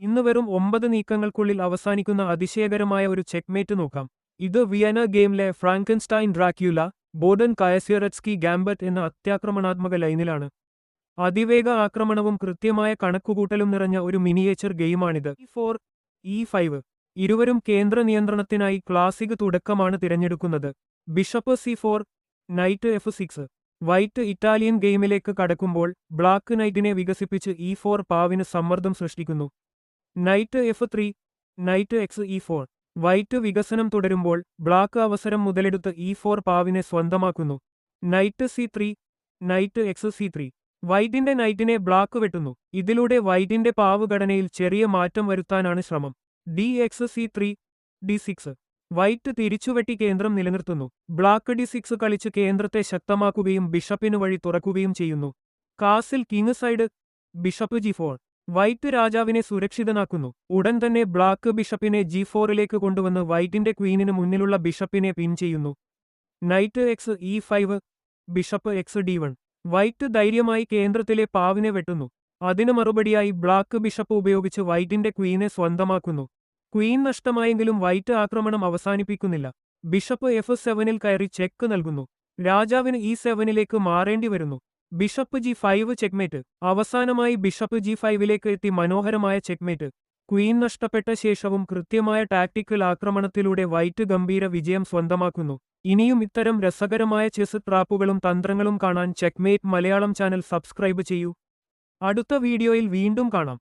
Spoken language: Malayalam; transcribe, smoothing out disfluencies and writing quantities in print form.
ഇന്ന് വെറും 9 നീക്കങ്ങൾക്കുള്ളിൽ അവസാനിക്കുന്ന അതിശയകരമായ ഒരു ചെക്ക്മേറ്റ് നോക്കാം. ഇത് വിയന ഗെയിമിലെ ഫ്രാങ്കൻസ്റ്റൈൻ ഡ്രാക്യുല, ബോഡൻ കയസ്യററ്റ്സ്കി ഗാംബറ്റ് എന്ന അത്യാക്രമണാത്മക ലൈനിലാണ്. അതിവേഗ ആക്രമണവും കൃത്യമായ കണക്കുകൂട്ടലും നിറഞ്ഞ ഒരു മിനിയേച്ചർ ഗെയിമാണിത്. E4, E5 ഇരുവരും കേന്ദ്ര നിയന്ത്രണത്തിനായി ക്ലാസിക് തുടക്കമാണ് തിരഞ്ഞെടുക്കുന്നത്. Bishop C4, knight F6. White Italian ഗെയിമിലേക്ക് കടക്കുമ്പോൾ ബ്ലാക്ക് നൈറ്റിനെ വികസിപ്പിച്ച് E4 പാവിന് സമ്മർദ്ദം സൃഷ്ടിക്കുന്നു. Night F3, night E4. White വികസനം തുടരുമ്പോൾ ബ്ലാക്ക് അവസരം മുതലെടുത്ത് E4 പാവിനെ സ്വന്തമാക്കുന്നു. Knight C3, knight C3. വൈറ്റിന്റെ നൈറ്റിനെ ബ്ലാക്ക് വെട്ടുന്നു. ഇതിലൂടെ വൈറ്റിന്റെ പാവ് ഘടനയിൽ ചെറിയ മാറ്റം വരുത്താനാണ് ശ്രമം. C3, D6. വൈറ്റ് തിരിച്ചുവെട്ടി കേന്ദ്രം നിലനിർത്തുന്നു. ബ്ലാക്ക് D6 കളിച്ച് കേന്ദ്രത്തെ ശക്തമാക്കുകയും ബിഷപ്പിന് വഴി തുറക്കുകയും ചെയ്യുന്നു. Castle king side, bishop G4. White രാജാവിനെ സുരക്ഷിതനാക്കുന്നു. ഉടൻ തന്നെ ബ്ലാക്ക് ബിഷപ്പിനെ G4ലേക്ക് കൊണ്ടുവന്ന് വൈറ്റിന്റെ ക്വീനിന് മുന്നിലുള്ള ബിഷപ്പിനെ പിൻ ചെയ്യുന്നു. Night E5, bishop D1. White ധൈര്യമായി കേന്ദ്രത്തിലെ പാവിനെ വെട്ടുന്നു. അതിനു മറുപടിയായി ബ്ലാക്ക് ബിഷപ്പ് ഉപയോഗിച്ച് വൈറ്റിന്റെ ക്വീനെ സ്വന്തമാക്കുന്നു. ക്വീൻ നഷ്ടമായെങ്കിലും വൈറ്റ് ആക്രമണം അവസാനിപ്പിക്കുന്നില്ല. ബിഷപ്പ് F7ൽ കയറി ചെക്ക് നൽകുന്നു. രാജാവിന് E7ലേക്ക് മാറേണ്ടി വരുന്നു. Bishop G5 checkmate. അവസാനമായി ബിഷപ്പ് G5ലേക്ക് എത്തി മനോഹരമായ ചെക്ക്മേറ്റ്. ക്വീൻ നഷ്ടപ്പെട്ട ശേഷവും കൃത്യമായ ടാക്ടിക്കൽ ആക്രമണത്തിലൂടെ വൈറ്റ് ഗംഭീര വിജയം സ്വന്തമാക്കുന്നു. ഇനിയും ഇത്തരം രസകരമായ ചെസ് ട്രാപ്പുകളും തന്ത്രങ്ങളും കാണാൻ ചെക്ക്മേറ്റ് മലയാളം ചാനൽ സബ്സ്ക്രൈബ് ചെയ്യൂ. അടുത്ത വീഡിയോയിൽ വീണ്ടും കാണാം.